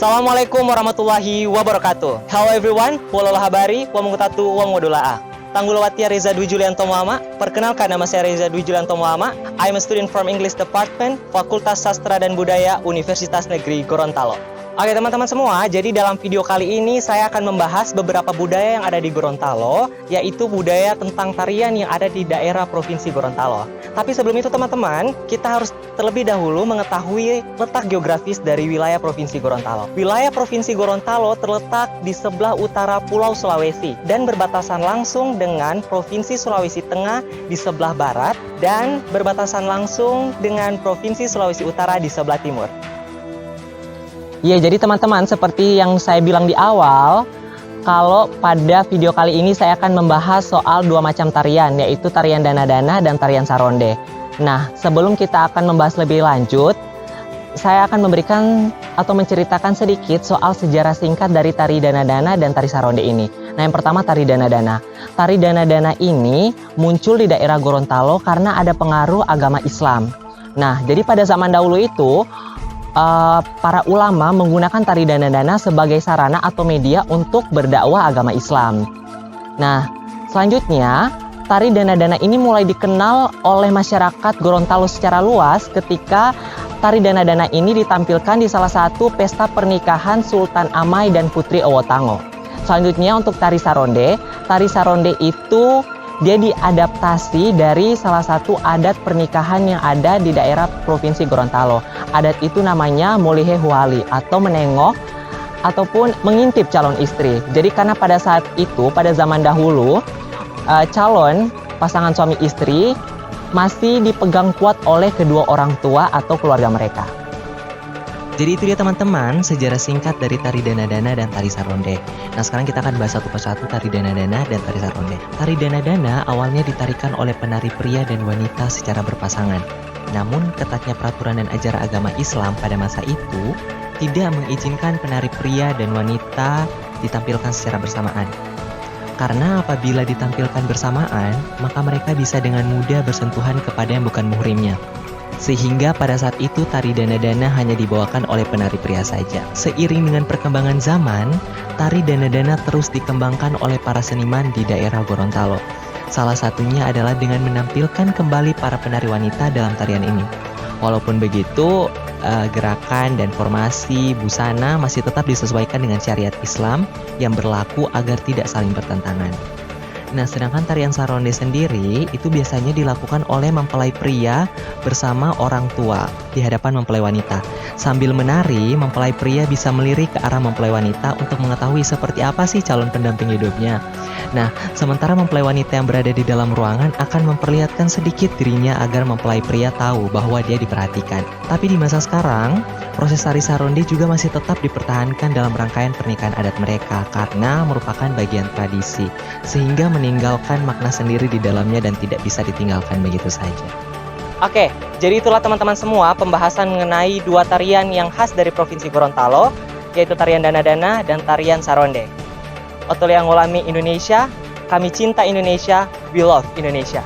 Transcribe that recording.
Assalamualaikum warahmatullahi wabarakatuh. Hello everyone, walalah habari, wa mengutatu wa modula'a. Tanggulawati Reza Dwi Julianto Muhammad. Perkenalkan, nama saya Reza Dwi Julianto Muhammad. I am a student from English Department, Fakultas Sastra dan Budaya, Universitas Negeri Gorontalo. Oke teman-teman semua, jadi dalam video kali ini saya akan membahas beberapa budaya yang ada di Gorontalo, yaitu budaya tentang tarian yang ada di daerah Provinsi Gorontalo. Tapi sebelum itu teman-teman, kita harus terlebih dahulu mengetahui letak geografis dari wilayah Provinsi Gorontalo. Wilayah Provinsi Gorontalo terletak di sebelah utara Pulau Sulawesi dan berbatasan langsung dengan Provinsi Sulawesi Tengah di sebelah barat dan berbatasan langsung dengan Provinsi Sulawesi Utara di sebelah timur. Ya, jadi teman-teman, seperti yang saya bilang di awal, kalau pada video kali ini saya akan membahas soal dua macam tarian, yaitu tarian dana-dana dan tarian saronde. Nah, sebelum kita akan membahas lebih lanjut, saya akan memberikan atau menceritakan sedikit soal sejarah singkat dari tari dana-dana dan tari saronde ini. Nah, yang pertama tari dana-dana. Tari dana-dana ini muncul di daerah Gorontalo karena ada pengaruh agama Islam. Nah, jadi pada zaman dahulu itu, para ulama menggunakan tari dana-dana sebagai sarana atau media untuk berdakwah agama Islam. Nah, selanjutnya tari dana-dana ini mulai dikenal oleh masyarakat Gorontalo secara luas ketika tari dana-dana ini ditampilkan di salah satu pesta pernikahan Sultan Amai dan Putri Owotango. Selanjutnya untuk tari saronde itu dia diadaptasi dari salah satu adat pernikahan yang ada di daerah Provinsi Gorontalo. Adat itu namanya molihe huali atau menengok ataupun mengintip calon istri. Jadi karena pada saat itu, pada zaman dahulu, calon pasangan suami istri masih dipegang kuat oleh kedua orang tua atau keluarga mereka. Jadi itu dia teman-teman, sejarah singkat dari tari dana-dana dan tari saronde. Nah, sekarang kita akan bahas satu persatu tari dana-dana dan tari saronde. Tari dana-dana awalnya ditarikan oleh penari pria dan wanita secara berpasangan. Namun, ketatnya peraturan dan ajaran agama Islam pada masa itu tidak mengizinkan penari pria dan wanita ditampilkan secara bersamaan. Karena apabila ditampilkan bersamaan, maka mereka bisa dengan mudah bersentuhan kepada yang bukan muhrimnya. Sehingga pada saat itu tari dana-dana hanya dibawakan oleh penari pria saja. Seiring dengan perkembangan zaman, tari dana-dana terus dikembangkan oleh para seniman di daerah Gorontalo. Salah satunya adalah dengan menampilkan kembali para penari wanita dalam tarian ini. Walaupun begitu, gerakan dan formasi busana masih tetap disesuaikan dengan syariat Islam yang berlaku agar tidak saling bertentangan. Nah, sedangkan tarian saronde sendiri itu biasanya dilakukan oleh mempelai pria bersama orang tua di hadapan mempelai wanita. Sambil menari, mempelai pria bisa melirik ke arah mempelai wanita untuk mengetahui seperti apa sih calon pendamping hidupnya. Nah, sementara mempelai wanita yang berada di dalam ruangan akan memperlihatkan sedikit dirinya agar mempelai pria tahu bahwa dia diperhatikan. Tapi di masa sekarang, proses tari saronde juga masih tetap dipertahankan dalam rangkaian pernikahan adat mereka karena merupakan bagian tradisi, sehingga meninggalkan makna sendiri di dalamnya dan tidak bisa ditinggalkan begitu saja. Oke, jadi itulah teman-teman semua pembahasan mengenai dua tarian yang khas dari Provinsi Gorontalo, yaitu tarian dana-dana dan tarian saronde. Otoliang Ngolami Indonesia, kami cinta Indonesia, we love Indonesia.